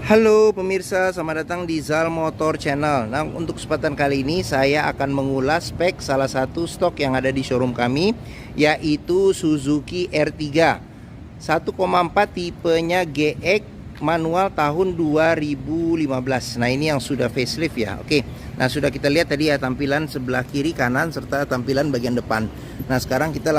Halo pemirsa, selamat datang di Zal Motor Channel. Nah, untuk kesempatan kali ini saya akan mengulas spek salah satu stok yang ada di showroom kami, yaitu Suzuki R3 1,4 tipenya GX manual tahun 2015. Nah, ini yang sudah facelift ya. Oke. Nah, sudah kita lihat tadi ya tampilan sebelah kiri, kanan serta tampilan bagian depan. Nah, sekarang kita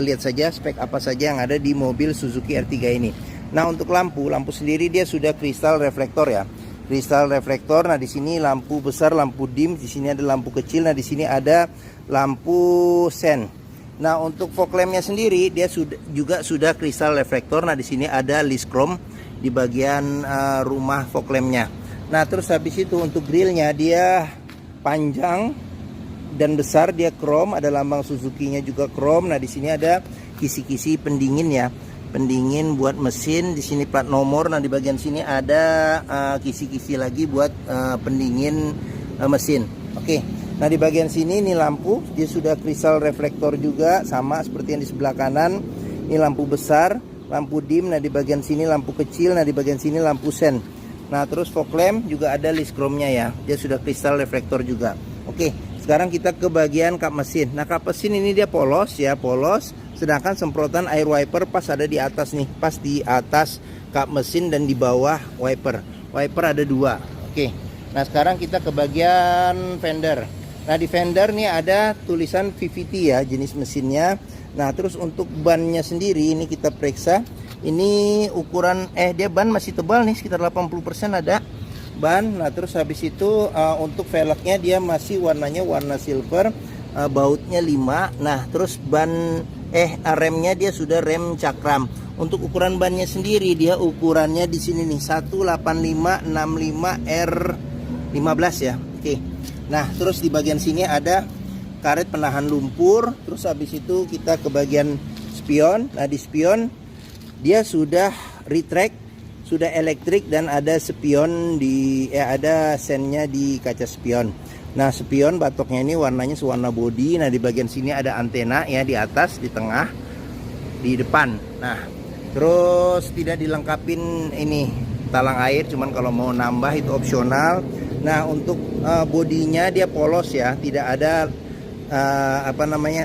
lihat saja spek apa saja yang ada di mobil Suzuki R3 ini. Nah, untuk lampu sendiri dia sudah kristal reflektor ya. Kristal reflektor. Nah, di sini lampu besar, lampu dim, di sini ada lampu kecil. Nah, di sini ada lampu sen. Nah, untuk fog lampnya sendiri dia juga sudah kristal reflektor. Nah, di sini ada list chrome di bagian rumah fog lampnya. Nah, terus habis itu untuk grillnya dia panjang dan besar, dia chrome, ada lambang Suzuki-nya juga chrome. Nah, di sini ada kisi-kisi pendingin ya. Pendingin buat mesin, di sini plat nomor. Nah, di bagian sini ada kisi-kisi lagi buat pendingin mesin. Oke. Nah, di bagian sini ini lampu, dia sudah kristal reflektor juga, sama seperti yang di sebelah kanan. Ini lampu besar, lampu dim. Nah, di bagian sini lampu kecil. Nah, di bagian sini lampu sen. Nah, terus fog lamp juga ada list chrome-nya ya. Dia sudah kristal reflektor juga. Oke, sekarang kita ke bagian kap mesin. Nah, kap mesin ini dia polos ya, polos. Sedangkan semprotan air wiper pas ada di atas nih, pas di atas kap mesin dan di bawah wiper. Wiper ada dua. Oke. Nah, sekarang kita ke bagian fender. Nah, di fender nih ada tulisan VVT ya, jenis mesinnya. Nah, terus untuk bannya sendiri ini kita periksa. Ini ukuran dia ban masih tebal nih, sekitar 80% ada ban. Nah, terus habis itu untuk velgnya dia masih warnanya warna silver, bautnya 5. Nah, terus ban remnya dia sudah rem cakram. Untuk ukuran bannya sendiri dia ukurannya di sini nih 18565 R15 ya. Oke. Nah, terus di bagian sini ada karet penahan lumpur. Terus habis itu kita ke bagian spion. Nah, di spion dia sudah retract, sudah elektrik, dan ada spion ada sennya di kaca spion. Nah, spion batoknya ini warnanya sewarna body. Nah, di bagian sini ada antena ya, di atas, di tengah, di depan. Nah, terus tidak dilengkapin ini talang air, cuman kalau mau nambah itu opsional. Nah, untuk bodinya dia polos ya, tidak ada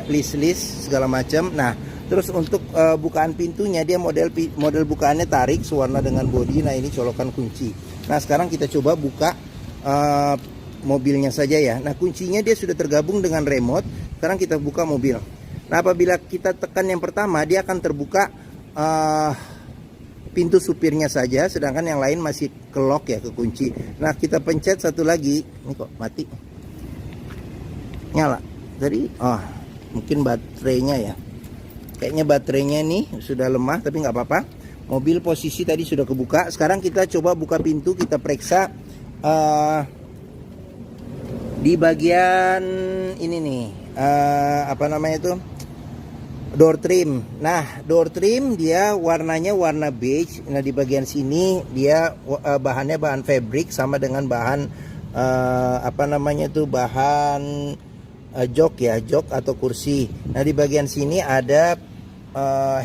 list segala macam. Nah, terus untuk bukaan pintunya dia model bukaannya tarik, sewarna dengan body. Nah, ini colokan kunci. Nah, sekarang kita coba buka mobilnya saja ya. Nah, kuncinya dia sudah tergabung dengan remote. Sekarang kita buka mobil. Nah, apabila kita tekan yang pertama, dia akan terbuka pintu supirnya saja, sedangkan yang lain masih ke lock ya, ke kunci. Nah, kita pencet satu lagi. Ini kok mati. Nyala. Jadi mungkin baterainya ya. Kayaknya baterainya nih sudah lemah, tapi nggak apa-apa. Mobil posisi tadi sudah kebuka. Sekarang kita coba buka pintu, kita periksa di bagian ini nih, door trim. Nah, door trim dia warnanya warna beige. Nah, di bagian sini dia bahannya bahan fabric, sama dengan bahan bahan jok ya, jok atau kursi. Nah, di bagian sini ada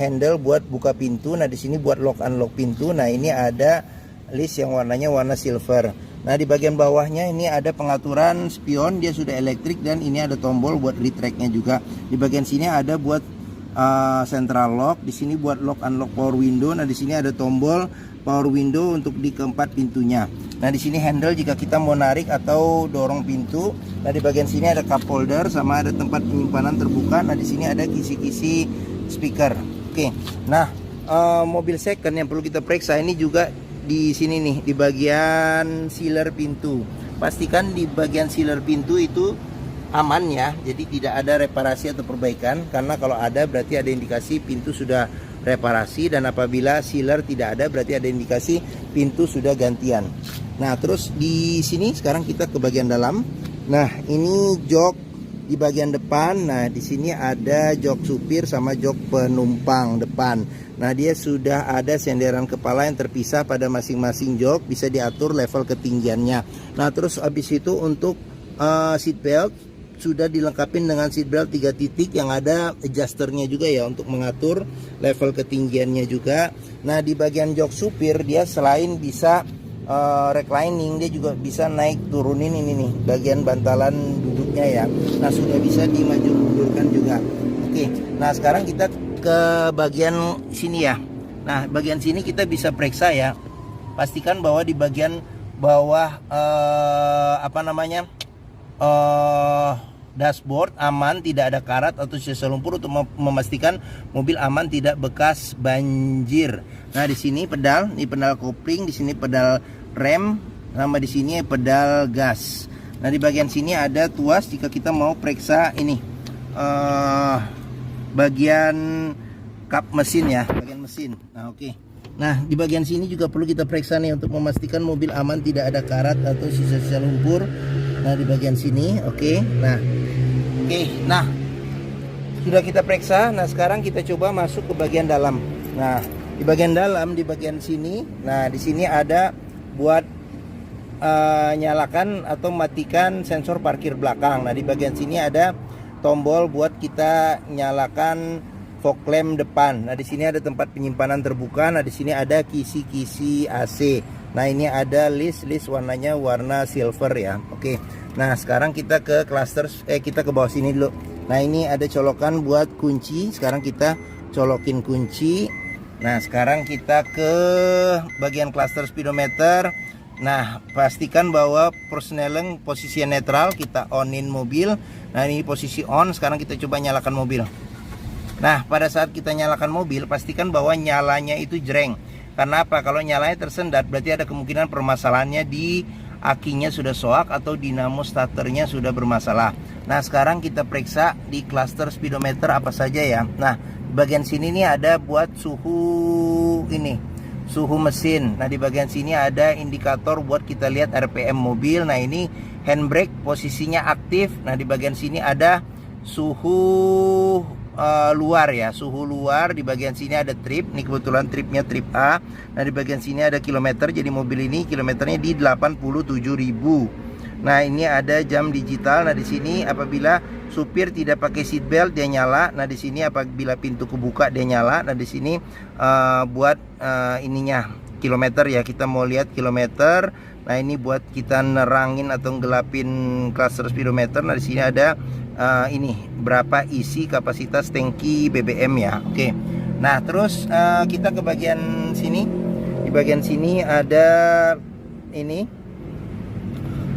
handle buat buka pintu. Nah, di sini buat lock unlock pintu. Nah, ini ada list yang warnanya warna silver. Nah, di bagian bawahnya ini ada pengaturan spion, dia sudah elektrik, dan ini ada tombol buat retract-nya juga. Di bagian sini ada buat central lock, di sini buat lock unlock power window. Nah, di sini ada tombol power window untuk di keempat pintunya. Nah, di sini handle jika kita mau narik atau dorong pintu. Nah, di bagian sini ada cup holder, sama ada tempat penyimpanan terbuka. Nah, di sini ada kisi-kisi speaker. Oke. Nah, mobil second yang perlu kita periksa ini juga di sini nih, di bagian sealer pintu. Pastikan di bagian sealer pintu itu aman ya, jadi tidak ada reparasi atau perbaikan, karena kalau ada berarti ada indikasi pintu sudah reparasi, dan apabila sealer tidak ada berarti ada indikasi pintu sudah gantian. Nah, terus di sini sekarang kita ke bagian dalam. Nah, ini jok di bagian depan. Nah, di sini ada jok supir sama jok penumpang depan. Nah, dia sudah ada senderan kepala yang terpisah pada masing-masing jok, bisa diatur level ketinggiannya. Nah, terus habis itu untuk seat belt sudah dilengkapi dengan seat belt 3 titik yang ada adjusternya juga ya, untuk mengatur level ketinggiannya juga. Nah, di bagian jok supir dia selain bisa reclining, dia juga bisa naik turunin ini nih bagian bantalan duduknya ya. Nah sudah bisa dimaju mundurkan juga. Oke, nah sekarang kita ke bagian sini ya. Nah bagian sini kita bisa periksa ya. Pastikan bahwa di bagian bawah dashboard aman, tidak ada karat atau sisa lumpur untuk memastikan mobil aman tidak bekas banjir. Nah di sini pedal, ini pedal kopling, di sini pedal rem, sama di sini pedal gas. Nah di bagian sini ada tuas jika kita mau periksa ini bagian kap mesin ya, bagian mesin. Nah oke. Nah di bagian sini juga perlu kita periksa nih untuk memastikan mobil aman, tidak ada karat atau sisa-sisa lumpur. Nah di bagian sini, oke. Nah sudah kita periksa. Nah sekarang kita coba masuk ke bagian dalam. Nah di bagian dalam, di bagian sini, nah di sini ada buat nyalakan atau matikan sensor parkir belakang. Nah di bagian sini ada tombol buat kita nyalakan fog lamp depan. Nah di sini ada tempat penyimpanan terbuka. Nah di sini ada kisi-kisi AC. Nah ini ada list warnanya warna silver ya. Oke. Nah sekarang kita ke cluster, kita ke bawah sini dulu. Nah ini ada colokan buat kunci. Sekarang kita colokin kunci. Nah sekarang kita ke bagian cluster speedometer. Nah pastikan bahwa persneleng posisi netral, kita onin mobil. Nah ini posisi on. Sekarang kita coba nyalakan mobil. Nah pada saat kita nyalakan mobil, pastikan bahwa nyalanya itu jreng. Karena apa? Kalau nyalanya tersendat, berarti ada kemungkinan permasalahannya di akinya sudah soak atau dinamo starternya sudah bermasalah. Nah sekarang kita periksa di cluster speedometer apa saja ya. Nah bagian sini nih ada buat suhu ini, suhu mesin. Nah di bagian sini ada indikator buat kita lihat RPM mobil. Nah ini handbrake posisinya aktif. Nah di bagian sini ada suhu luar ya, suhu luar. Di bagian sini ada trip, ini kebetulan tripnya trip A. Nah di bagian sini ada kilometer, jadi mobil ini kilometernya di 87.000. Nah ini ada jam digital. Nah di sini apabila supir tidak pakai seat belt dia nyala. Nah di sini apabila pintu kebuka dia nyala. Nah di sini buat ininya kilometer ya, kita mau lihat kilometer. Nah ini buat kita nerangin atau gelapin cluster speedometer. Nah di sini ada ini berapa isi kapasitas tangki BBM ya. Oke. Nah terus kita ke bagian sini. Di bagian sini ada ini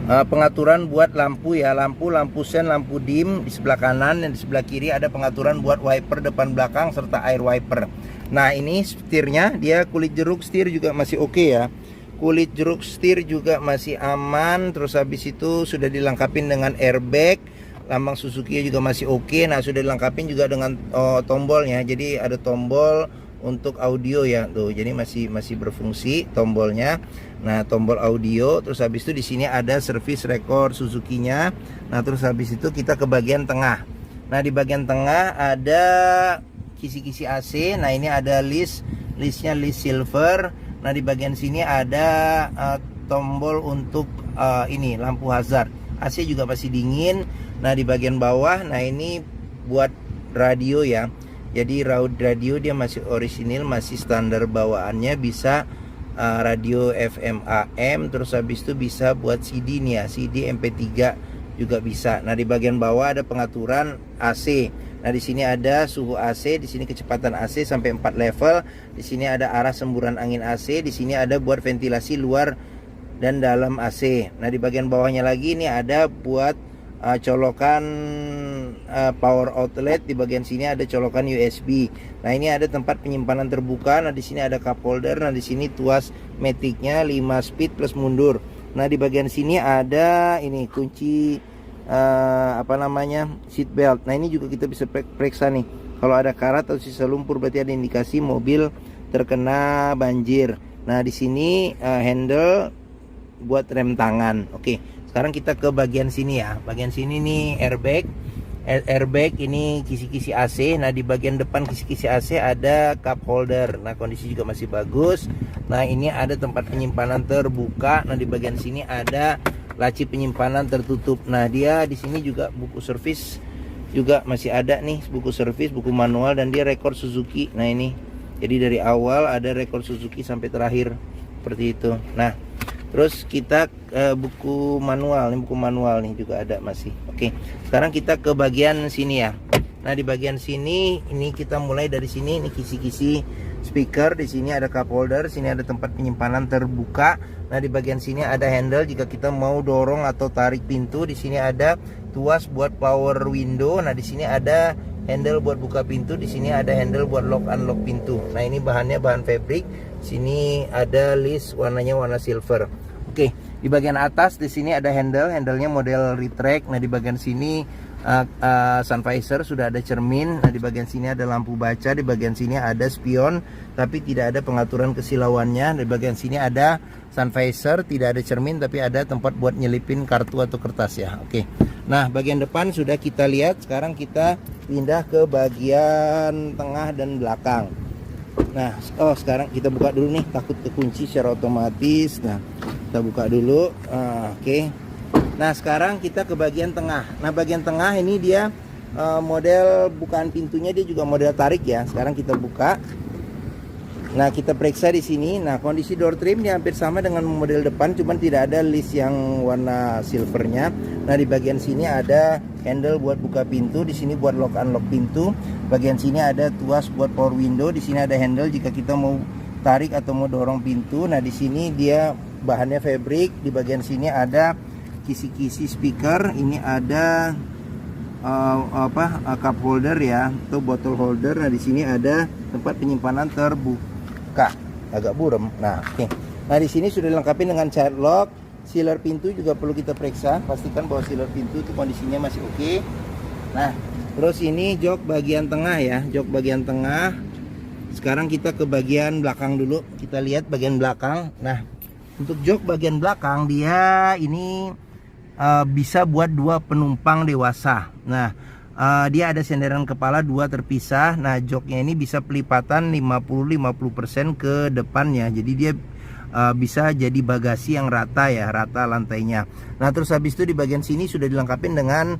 pengaturan buat lampu ya, lampu sen, lampu dim di sebelah kanan, dan di sebelah kiri ada pengaturan buat wiper depan belakang serta air wiper. Nah ini setirnya, dia kulit jeruk setir juga masih oke ya. Kulit jeruk setir juga masih aman. Terus habis itu sudah dilengkapin dengan airbag. Lambang Suzuki juga masih oke. Nah sudah dilengkapin juga dengan tombolnya. Jadi ada tombol untuk audio ya tuh. Jadi masih berfungsi tombolnya. Nah tombol audio. Terus habis itu di sini ada service record Suzuki-nya. Nah terus habis itu kita ke bagian tengah. Nah di bagian tengah ada kisi-kisi AC. Nah ini ada listnya list silver. Nah di bagian sini ada tombol untuk ini lampu hazard. AC juga masih dingin. Nah di bagian bawah, nah ini buat radio ya. Jadi radio dia masih orisinil, masih standar bawaannya, bisa radio FM AM. Terus habis itu bisa buat CD nih ya, CD MP3 juga bisa. Nah di bagian bawah ada pengaturan AC. Nah di sini ada suhu AC, di sini kecepatan AC sampai 4 level. Di sini ada arah semburan angin AC, di sini ada buat ventilasi luar dan dalam AC. Nah di bagian bawahnya lagi ini ada buat colokan power outlet. Di bagian sini ada colokan USB. Nah ini ada tempat penyimpanan terbuka. Nah di sini ada cup holder. Nah di sini tuas maticnya 5 speed plus mundur. Nah di bagian sini ada ini kunci seat belt. Nah ini juga kita bisa periksa nih. Kalau ada karat atau sisa lumpur berarti ada indikasi mobil terkena banjir. Nah di sini handle buat rem tangan. Oke. Sekarang kita ke bagian sini ya. Bagian sini nih airbag ini kisi-kisi AC. Nah di bagian depan kisi-kisi AC ada cup holder. Nah kondisi juga masih bagus. Nah ini ada tempat penyimpanan terbuka. Nah di bagian sini ada laci penyimpanan tertutup. Nah dia di sini juga buku servis juga masih ada nih, buku servis, buku manual, dan dia rekor Suzuki. Nah ini jadi dari awal ada rekor Suzuki sampai terakhir seperti itu. Nah Terus kita buku manual, ini buku manual nih juga ada masih. Oke, sekarang kita ke bagian sini ya. Nah, di bagian sini ini kita mulai dari sini, ini kisi-kisi speaker, di sini ada cup holder, sini ada tempat penyimpanan terbuka. Nah, di bagian sini ada handle jika kita mau dorong atau tarik pintu. Di sini ada tuas buat power window. Nah, di sini ada handle buat buka pintu, di sini ada handle buat lock unlock pintu. Nah, ini bahannya bahan fabric. Sini ada list warnanya warna silver. Oke, di bagian atas di sini ada handle-nya model retract. Nah, di bagian sini sun visor sudah ada cermin. Nah, di bagian sini ada lampu baca, di bagian sini ada spion tapi tidak ada pengaturan kesilauannya. Di bagian sini ada sun visor, tidak ada cermin tapi ada tempat buat nyelipin kartu atau kertas ya. Oke. Nah, bagian depan sudah kita lihat. Sekarang kita pindah ke bagian tengah dan belakang. Nah, sekarang kita buka dulu nih, takut kekunci secara otomatis. Nah, kita buka dulu. Oke. Nah, sekarang kita ke bagian tengah. Nah, bagian tengah ini dia model bukaan pintunya dia juga model tarik ya. Sekarang kita buka. Nah, kita periksa di sini. Nah, kondisi door trim dia hampir sama dengan model depan, cuman tidak ada list yang warna silvernya. Nah, di bagian sini ada handle buat buka pintu, di sini buat lock unlock pintu. Bagian sini ada tuas buat power window, di sini ada handle jika kita mau tarik atau mau dorong pintu. Nah, di sini dia bahannya fabric. Di bagian sini ada kisi-kisi speaker. Ini ada cup holder ya, atau bottle holder. Nah, di sini ada tempat penyimpanan terbuka, agak burem. Nah, oke. Nah, di sini sudah dilengkapi dengan child lock. Sealer pintu juga perlu kita periksa, pastikan bahwa sealer pintu itu kondisinya masih oke. Nah, terus ini jok bagian tengah ya, jok bagian tengah. Sekarang kita ke bagian belakang dulu, kita lihat bagian belakang. Nah, untuk jok bagian belakang dia ini bisa buat 2 penumpang dewasa. Nah, dia ada senderan kepala 2 terpisah. Nah, joknya ini bisa pelipatan 50-50% ke depannya. Jadi dia bisa jadi bagasi yang rata ya, rata lantainya. Nah, terus habis itu di bagian sini sudah dilengkapi dengan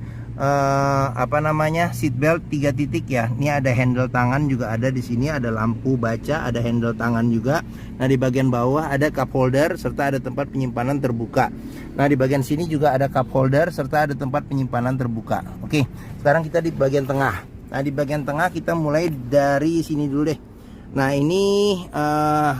seat belt 3 titik ya. Ini ada handle tangan juga ada di sini, ada lampu baca, ada handle tangan juga. Nah, di bagian bawah ada cup holder serta ada tempat penyimpanan terbuka. Nah, di bagian sini juga ada cup holder serta ada tempat penyimpanan terbuka. Oke, sekarang kita di bagian tengah. Nah, di bagian tengah kita mulai dari sini dulu deh. Nah, ini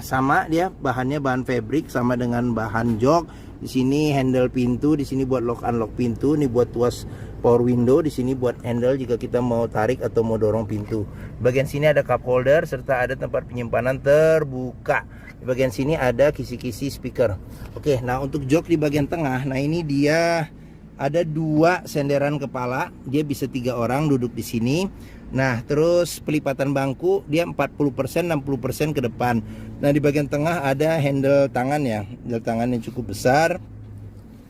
sama dia bahannya bahan fabric sama dengan bahan jok. Di sini handle pintu, di sini buat lock unlock pintu, ini buat tuas power window, di sini buat handle jika kita mau tarik atau mau dorong pintu. Bagian sini ada cup holder serta ada tempat penyimpanan terbuka. Di bagian sini ada kisi-kisi speaker. Oke, nah untuk jok di bagian tengah, nah ini dia ada 2 senderan kepala, dia bisa 3 orang duduk di sini. Nah, terus pelipatan bangku dia 40% 60% ke depan. Nah, di bagian tengah ada handle tangan ya, handle tangan yang cukup besar.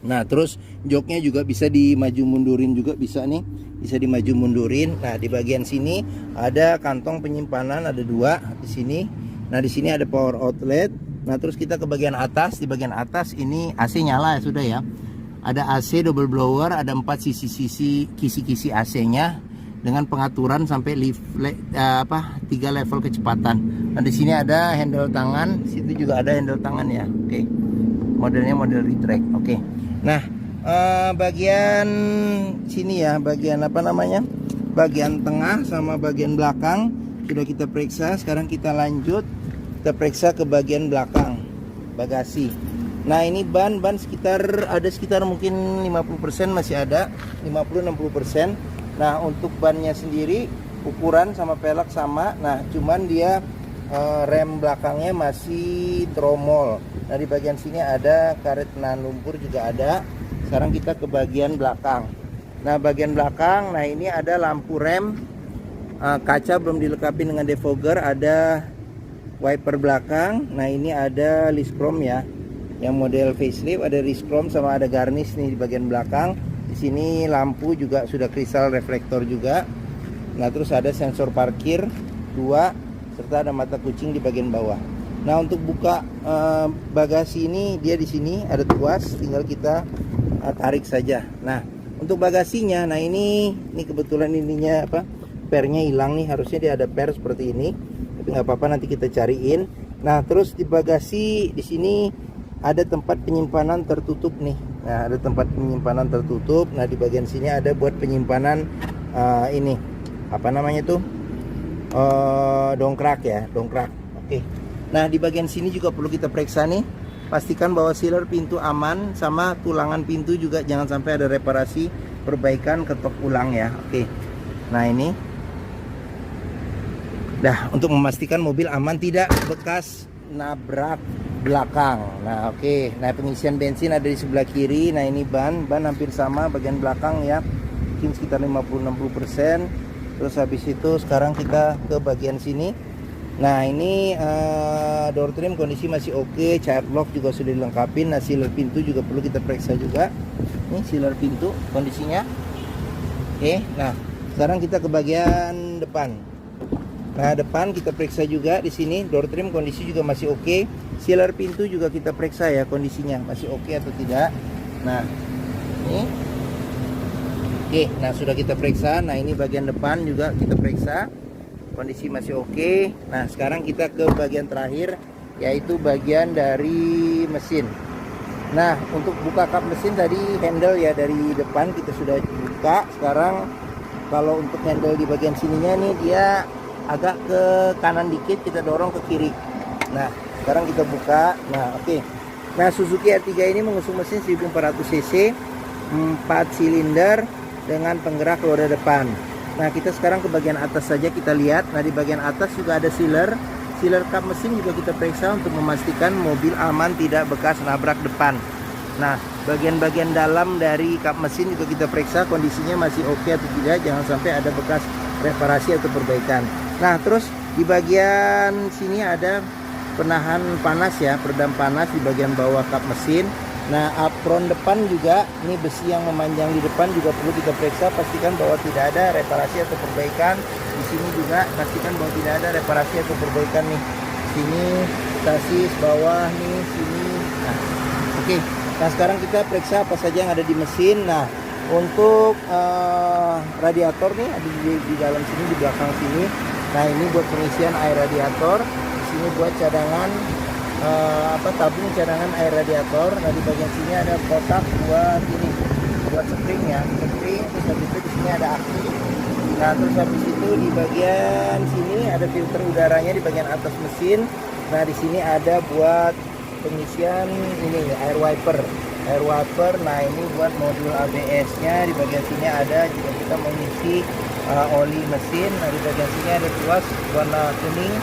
Nah, terus joknya juga bisa dimaju mundurin juga, bisa nih, bisa dimaju mundurin. Nah, di bagian sini ada kantong penyimpanan, ada 2 di sini. Nah, di sini ada power outlet. Nah, terus kita ke bagian atas. Di bagian atas ini AC nyala ya, sudah ya. Ada AC double blower, ada 4 sisi-sisi kisi-kisi AC-nya dengan pengaturan sampai 3 level kecepatan. Nah, di sini ada handle tangan, di situ juga ada handle tangan ya. Oke. Modelnya model retract. Oke. Nah, bagian sini ya, bagian bagian tengah sama bagian belakang sudah kita periksa. Sekarang kita lanjut, kita periksa ke bagian belakang, bagasi. Nah, ini ban sekitar mungkin 50% masih ada, 50-60%. Nah, untuk bannya sendiri ukuran sama pelek sama. Nah, cuman dia rem belakangnya masih tromol. Nah, di bagian sini ada karet penahan lumpur juga ada. Sekarang kita ke bagian belakang. Nah, bagian belakang, nah ini ada lampu rem, kaca belum dilengkapi dengan defogger, ada wiper belakang. Nah, ini ada list chrome ya, yang model facelift, ada list chrome sama ada garnish nih di bagian belakang. Di sini lampu juga sudah kristal reflektor juga. Nah, terus ada sensor parkir 2 serta ada mata kucing di bagian bawah. Nah, untuk buka bagasi ini dia di sini ada tuas, tinggal kita tarik saja. Nah, untuk bagasinya, nah ini kebetulan ininya pernya hilang nih, harusnya dia ada per seperti ini, tapi nggak apa-apa, nanti kita cariin. Nah, terus di bagasi di sini ada tempat penyimpanan tertutup nih. Nah, ada tempat penyimpanan tertutup. Nah, di bagian sini ada buat penyimpanan ini apa namanya tuh, dongkrak ya, dongkrak. Oke. Nah, di bagian sini juga perlu kita periksa nih. Pastikan bahwa sealer pintu aman, sama tulangan pintu juga jangan sampai ada reparasi, perbaikan, ketok ulang ya. Oke. Nah, ini. Dah, untuk memastikan mobil aman tidak bekas nabrak belakang. Nah, oke. Nah, pengisian bensin ada di sebelah kiri. Nah, ini ban hampir sama bagian belakang ya. Mungkin sekitar 50-60%. Terus habis itu sekarang kita ke bagian sini. Nah, ini door trim kondisi masih oke, child lock juga sudah dilengkapi. Nah, sealer pintu juga perlu kita periksa juga. Ini sealer pintu kondisinya. Oke, nah sekarang kita ke bagian depan. Nah, depan kita periksa juga di sini. Door trim kondisi juga masih oke. Sealer pintu juga kita periksa ya, kondisinya masih oke atau tidak. Nah, ini. Oke, nah sudah kita periksa. Nah, ini bagian depan juga kita periksa. Kondisi masih oke. Nah, sekarang kita ke bagian terakhir, yaitu bagian dari mesin. Nah, untuk buka kap mesin tadi handle ya dari depan kita sudah buka. Sekarang kalau untuk handle di bagian sininya nih dia agak ke kanan dikit, kita dorong ke kiri. Nah, sekarang kita buka. Nah, oke. Nah, Suzuki R3 ini mengusung mesin 1400 cc, 4 silinder dengan penggerak roda depan. Nah, kita sekarang ke bagian atas saja kita lihat. Nah, di bagian atas juga ada sealer kap mesin juga kita periksa untuk memastikan mobil aman tidak bekas nabrak depan. Nah, bagian-bagian dalam dari kap mesin juga kita periksa kondisinya masih oke atau tidak, jangan sampai ada bekas reparasi atau perbaikan. Nah, terus di bagian sini ada penahan panas ya, peredam panas di bagian bawah kap mesin. Nah, apron depan juga, ini besi yang memanjang di depan juga perlu kita periksa, pastikan bahwa tidak ada reparasi atau perbaikan. Di sini juga pastikan bahwa tidak ada reparasi atau perbaikan nih. Sini sasis bawah nih, sini. Nah, oke. Nah, sekarang kita periksa apa saja yang ada di mesin. Nah, untuk radiator nih ada di dalam sini, di belakang sini. Nah, ini buat pengisian air radiator. Di sini buat cadangan tabung cadangan air radiator. Nah, di bagian sini ada kotak buat ini, buat spring ya, spring. Terus habis itu di sini ada aki. Nah, terus habis itu di bagian sini ada filter udaranya di bagian atas mesin. Nah, di sini ada buat pengisian ini air wiper. Nah, ini buat modul ABS-nya. Di bagian sini ada jika kita mengisi oli mesin. Nah, di bagian sini ada tuas warna kuning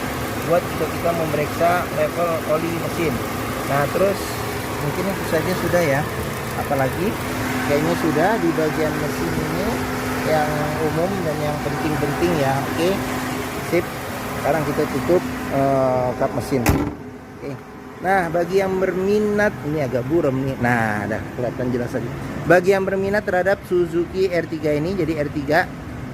buat jika kita memeriksa level oli mesin. Nah, terus mungkin itu saja sudah ya. Apalagi kayaknya sudah di bagian mesin ini yang umum dan yang penting-penting ya. Oke, sip. Sekarang kita tutup kap mesin. Oke. Nah, bagi yang berminat, ini agak buram nih. Nah, ada kelihatan jelas lagi. Bagi yang berminat terhadap Suzuki R3 ini, jadi R3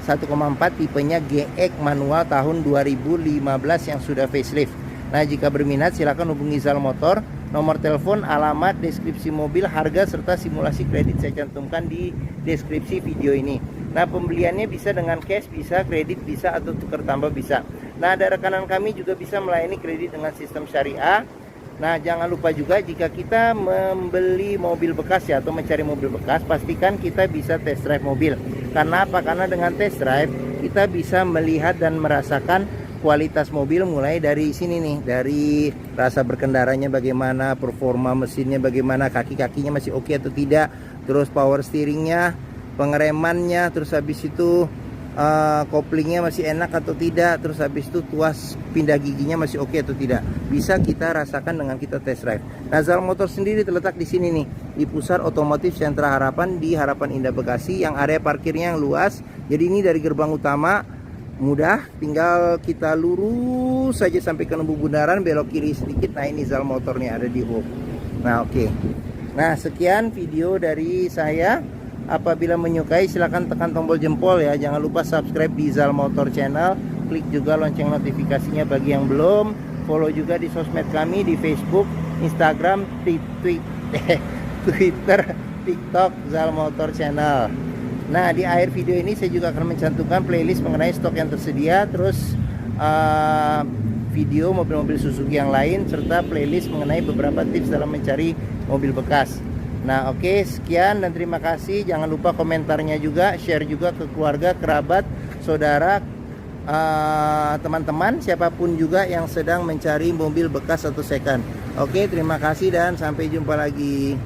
1,4 tipenya GX manual tahun 2015 yang sudah facelift. Nah, jika berminat silakan hubungi Zal Motor. Nomor telepon, alamat, deskripsi mobil, harga serta simulasi kredit saya cantumkan di deskripsi video ini. Nah, pembeliannya bisa dengan cash, bisa kredit, bisa atau tukar tambah bisa. Nah, ada rekanan kami juga bisa melayani kredit dengan sistem syariah. Nah, jangan lupa juga jika kita membeli mobil bekas ya, atau mencari mobil bekas, pastikan kita bisa test drive mobil. Karena apa? Karena dengan test drive kita bisa melihat dan merasakan kualitas mobil mulai dari sini nih, dari rasa berkendaranya bagaimana, performa mesinnya bagaimana, kaki-kakinya masih oke atau tidak, terus power steeringnya, pengeremannya, terus habis itu koplingnya masih enak atau tidak, terus habis itu tuas pindah giginya masih oke atau tidak, bisa kita rasakan dengan kita test drive. Nah, Zal Motor sendiri terletak di sini nih, di Pusat Otomotif Sentra Harapan di Harapan Indah Bekasi, yang area parkirnya yang luas. Jadi ini dari gerbang utama mudah, tinggal kita lurus saja sampai ke Lembu Bundaran, belok kiri sedikit. Nah, ini Zal Motor nih ada di Hub. Nah, oke. Nah, sekian video dari saya. Apabila menyukai silahkan tekan tombol jempol ya. Jangan lupa subscribe di Zal Motor Channel. Klik juga lonceng notifikasinya bagi yang belum. Follow juga di sosmed kami di Facebook, Instagram, Twitter, TikTok Zal Motor Channel. Nah, di akhir video ini saya juga akan mencantumkan playlist mengenai stok yang tersedia. Terus video mobil-mobil Suzuki yang lain serta playlist mengenai beberapa tips dalam mencari mobil bekas. Nah, oke, sekian dan terima kasih. Jangan lupa komentarnya juga, share juga ke keluarga, kerabat, saudara, teman-teman, siapapun juga yang sedang mencari mobil bekas atau second. Oke, terima kasih dan sampai jumpa lagi.